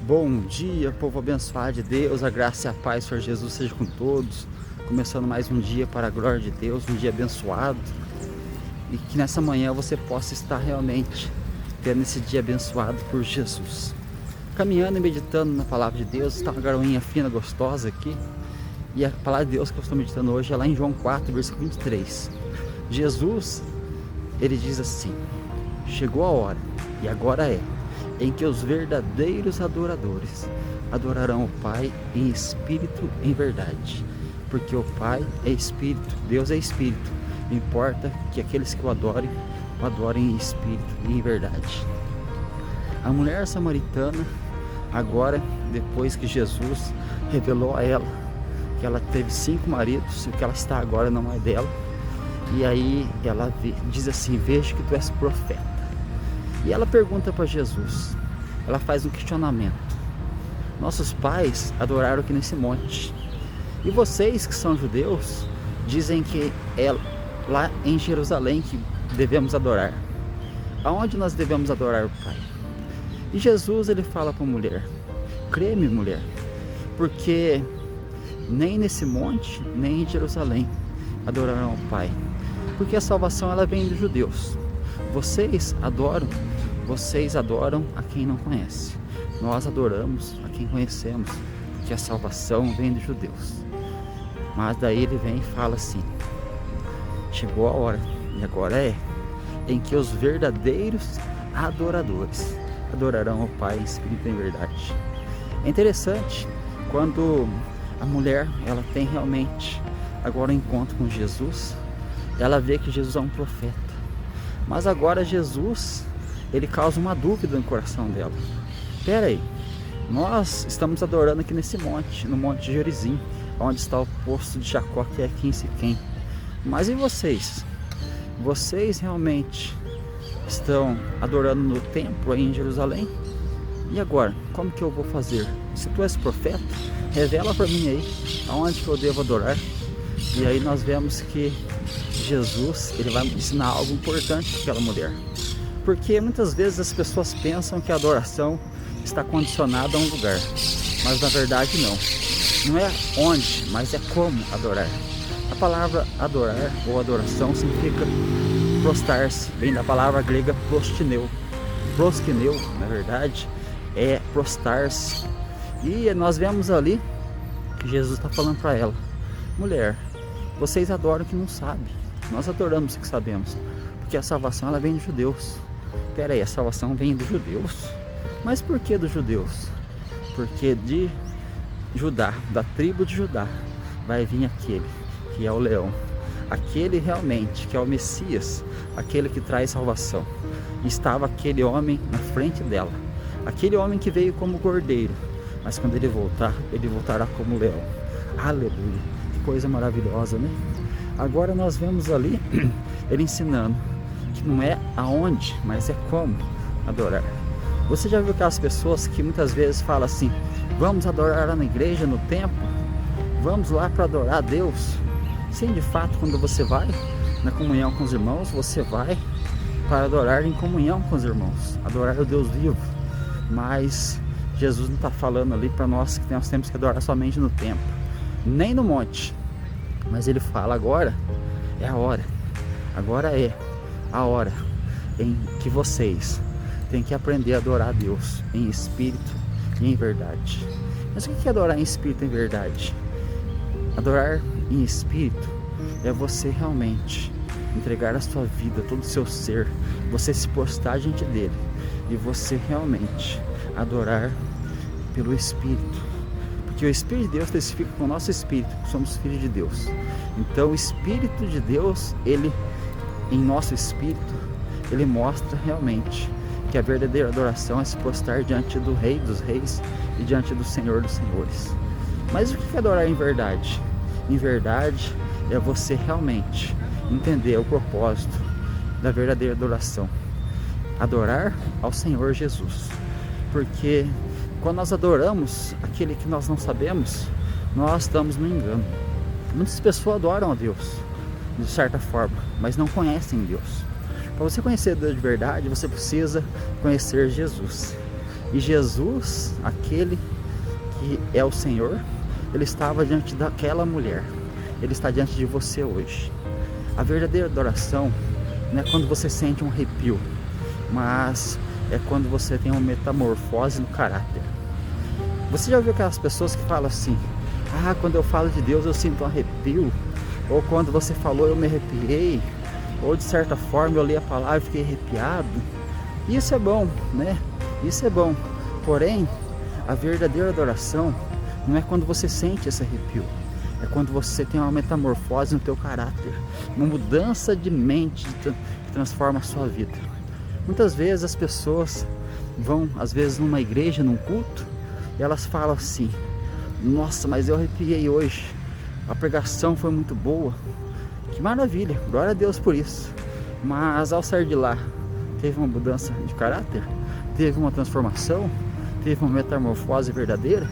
Bom dia, povo abençoado de Deus, a graça e a paz, Senhor Jesus, seja com todos. Começando mais um dia para a glória de Deus, um dia abençoado. E que nessa manhã você possa estar realmente tendo esse dia abençoado por Jesus. Caminhando e meditando na palavra de Deus, está uma garoinha fina, gostosa aqui. E a palavra de Deus que eu estou meditando hoje é lá em João 4, versículo 23. Jesus, ele diz assim: chegou a hora, e agora é, em que os verdadeiros adoradores adorarão o Pai em espírito e em verdade, porque o Pai é espírito, Deus é espírito. Importa que aqueles que o adorem em espírito e em verdade. A mulher samaritana, agora, depois que Jesus revelou a ela que ela teve 5 maridos e o que ela está agora não é dela, e aí ela diz assim: vejo que tu és profeta. E ela pergunta para Jesus, ela faz um questionamento: nossos pais adoraram aqui nesse monte, e vocês que são judeus dizem que é lá em Jerusalém que devemos adorar. Aonde nós devemos adorar o Pai? E Jesus, ele fala para a mulher: crê-me, mulher, porque nem nesse monte, nem em Jerusalém adorarão o Pai, porque a salvação ela vem dos judeus. Vocês adoram a quem não conhece. Nós adoramos a quem conhecemos, porque a salvação vem dos judeus. Mas daí ele vem e fala assim: chegou a hora, e agora é, em que os verdadeiros adoradores adorarão o Pai em espírito e em verdade. É interessante quando a mulher ela tem realmente agora um encontro com Jesus, ela vê que Jesus é um profeta. Mas agora Jesus, ele causa uma dúvida no coração dela. Espera aí, nós estamos adorando aqui nesse monte, no Monte de Gerizim, onde está o poço de Jacó, que é aqui em Siquém. Mas e vocês? Vocês realmente estão adorando no templo aí em Jerusalém? E agora, como que eu vou fazer? Se tu és profeta, revela para mim aí aonde que eu devo adorar. E aí nós vemos que Jesus, ele vai ensinar algo importante para aquela mulher. Porque muitas vezes as pessoas pensam que a adoração está condicionada a um lugar, mas na verdade não. Não é onde, mas é como adorar. A palavra adorar ou adoração significa prostrar-se, vem da palavra grega prostineu. Proskineu, na verdade, é prostrar-se. E nós vemos ali que Jesus está falando para ela: mulher, vocês adoram o que não sabem, nós adoramos o que sabemos, porque a salvação ela vem dos judeus. Pera aí, a salvação vem dos judeus? Mas por que dos judeus? Porque de Judá, da tribo de Judá, vai vir aquele que é o leão, aquele realmente que é o Messias, aquele que traz salvação. E estava aquele homem na frente dela, aquele homem que veio como cordeiro, mas quando ele voltar, ele voltará como leão. Aleluia, que coisa maravilhosa, né? Agora nós vemos ali ele ensinando que não é aonde, mas é como adorar. Você já viu aquelas pessoas que muitas vezes falam assim: vamos adorar lá na igreja, no templo, vamos lá para adorar a Deus? Sim, de fato, quando você vai na comunhão com os irmãos, você vai para adorar em comunhão com os irmãos, adorar o Deus vivo. Mas Jesus não está falando ali para nós que nós temos que adorar somente no templo, nem no monte. Mas ele fala: agora é a hora, agora é a hora em que vocês têm que aprender a adorar a Deus em espírito e em verdade. Mas o que é adorar em espírito e em verdade? Adorar em espírito é você realmente entregar a sua vida, todo o seu ser, você se postar diante dele e você realmente adorar pelo Espírito, porque o Espírito de Deus testifica com o nosso espírito que somos filhos de Deus. Então o Espírito de Deus, ele em nosso espírito, ele mostra realmente que a verdadeira adoração é se prostrar diante do Rei dos Reis e diante do Senhor dos Senhores. Mas o que é adorar em verdade? Em verdade é você realmente entender o propósito da verdadeira adoração: adorar ao Senhor Jesus. Porque quando nós adoramos aquele que nós não sabemos, nós estamos no engano. Muitas pessoas adoram a Deus de certa forma, mas não conhecem Deus. Para você conhecer Deus de verdade, você precisa conhecer Jesus. E Jesus, aquele que é o Senhor, ele estava diante daquela mulher. Ele está diante de você hoje. A verdadeira adoração não é quando você sente um arrepio, mas é quando você tem uma metamorfose no caráter. Você já viu aquelas pessoas que falam assim: ah, quando eu falo de Deus eu sinto um arrepio, ou quando você falou eu me arrepiei, ou de certa forma eu li a palavra e fiquei arrepiado? Isso é bom, né? Isso é bom. Porém, a verdadeira adoração não é quando você sente esse arrepio, é quando você tem uma metamorfose no teu caráter, uma mudança de mente que transforma a sua vida. Muitas vezes as pessoas vão, às vezes, numa igreja, num culto, e elas falam assim: nossa, mas eu arrepiei hoje, a pregação foi muito boa, que maravilha, glória a Deus por isso. Mas ao sair de lá, teve uma mudança de caráter? Teve uma transformação? Teve uma metamorfose verdadeira?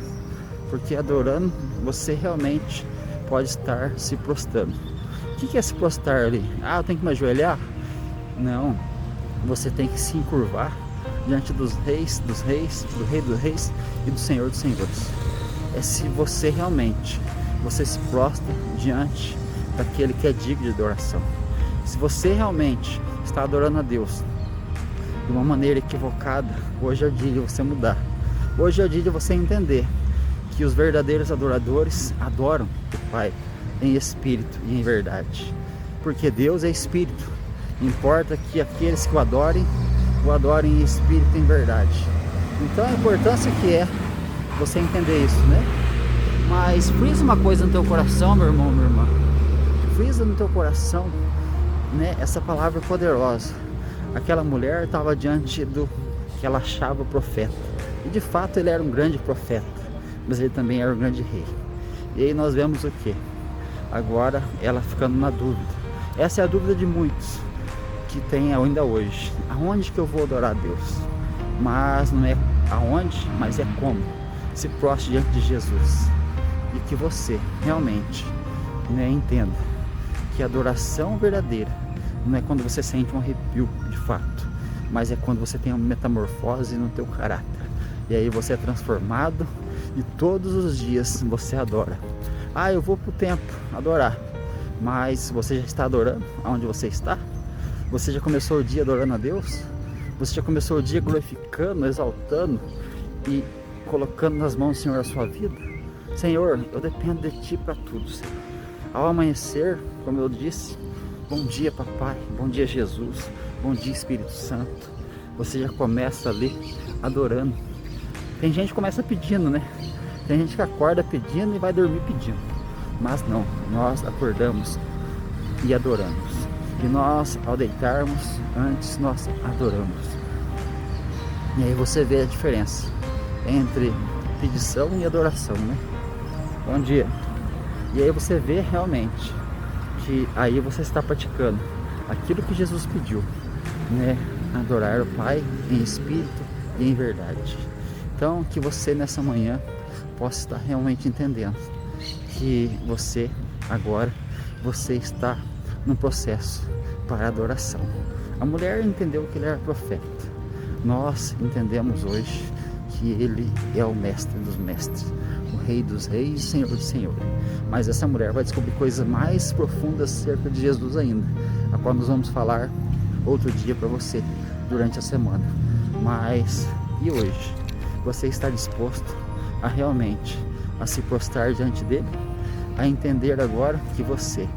Porque adorando, você realmente pode estar se prostrando. O que é se prostrar ali? Ah, eu tenho que me ajoelhar? Não, você tem que se encurvar diante dos reis, do rei dos reis e do Senhor dos senhores. É se você realmente, você se prostra diante daquele que é digno de adoração. Se você realmente está adorando a Deus de uma maneira equivocada, hoje é o dia de você mudar. Hoje é o dia de você entender que os verdadeiros adoradores adoram o Pai em espírito e em verdade. Porque Deus é espírito. Importa que aqueles que o adorem em espírito e em verdade. Então a importância que é você entender isso, né? Mas frisa uma coisa no teu coração, meu irmão, minha irmã. Frisa no teu coração, né, essa palavra poderosa. Aquela mulher estava diante do que ela achava profeta. E de fato ele era um grande profeta, mas ele também era um grande rei. E aí nós vemos o que? Agora ela ficando na dúvida. Essa é a dúvida de muitos que tem ainda hoje. Aonde que eu vou adorar a Deus? Mas não é aonde, mas é como. Se prostre diante de Jesus. E que você realmente, né, entenda que a adoração verdadeira não é quando você sente um arrepio de fato, mas é quando você tem uma metamorfose no teu caráter. E aí você é transformado e todos os dias você adora. Ah, eu vou para o templo adorar. Mas você já está adorando aonde você está? Você já começou o dia adorando a Deus? Você já começou o dia glorificando, exaltando e colocando nas mãos do Senhor a sua vida? Senhor, eu dependo de Ti para tudo, Senhor. Ao amanhecer, como eu disse, bom dia, papai, bom dia, Jesus, bom dia, Espírito Santo. Você já começa ali adorando. Tem gente que começa pedindo, né? Tem gente que acorda pedindo e vai dormir pedindo. Mas não, nós acordamos e adoramos. E nós, ao deitarmos, antes nós adoramos. E aí você vê a diferença entre pedição e adoração, né? Bom dia. E aí você vê realmente que aí você está praticando aquilo que Jesus pediu, né? Adorar o Pai em espírito e em verdade. Então que você nessa manhã possa estar realmente entendendo que você agora, você está num processo para adoração. A mulher entendeu que ele era profeta. Nós entendemos hoje que ele é o mestre dos mestres, o rei dos reis e senhor dos senhores. Mas essa mulher vai descobrir coisas mais profundas acerca de Jesus ainda, a qual nós vamos falar outro dia para você durante a semana. Mas e hoje? Você está disposto a realmente a se prostrar diante dele? A entender agora que você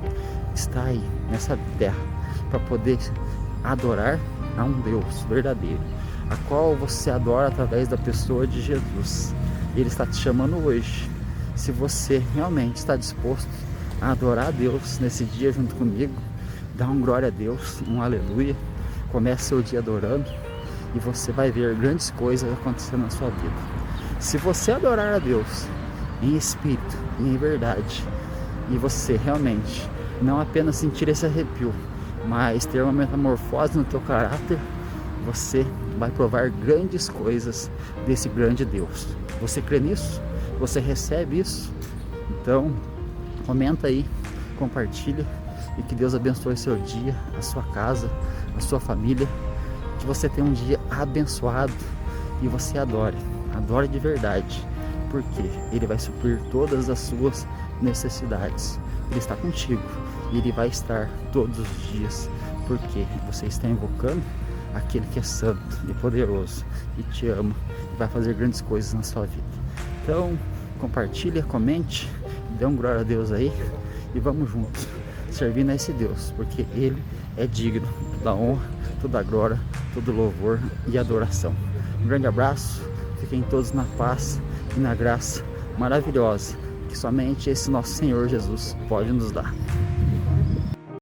está aí nessa terra para poder adorar a um Deus verdadeiro, a qual você adora através da pessoa de Jesus. Ele está te chamando hoje. Se você realmente está disposto a adorar a Deus nesse dia junto comigo, dá um glória a Deus, um aleluia, comece seu dia adorando e você vai ver grandes coisas acontecendo na sua vida. Se você adorar a Deus em espírito e em verdade, e você realmente não apenas sentir esse arrepio, mas ter uma metamorfose no teu caráter, você vai provar grandes coisas desse grande Deus. Você crê nisso? Você recebe isso? Então, comenta aí, compartilha e que Deus abençoe seu dia, a sua casa, a sua família. Que você tenha um dia abençoado e você adore. Adore de verdade, porque Ele vai suprir todas as suas necessidades. Ele está contigo e Ele vai estar todos os dias, porque você está invocando aquele que é santo e poderoso e te ama e vai fazer grandes coisas na sua vida. Então, compartilha, comente, dê um glória a Deus aí e vamos juntos, servindo a esse Deus, porque Ele é digno da honra, toda a glória, todo louvor e adoração. Um grande abraço, fiquem todos na paz e na graça maravilhosa que somente esse nosso Senhor Jesus pode nos dar.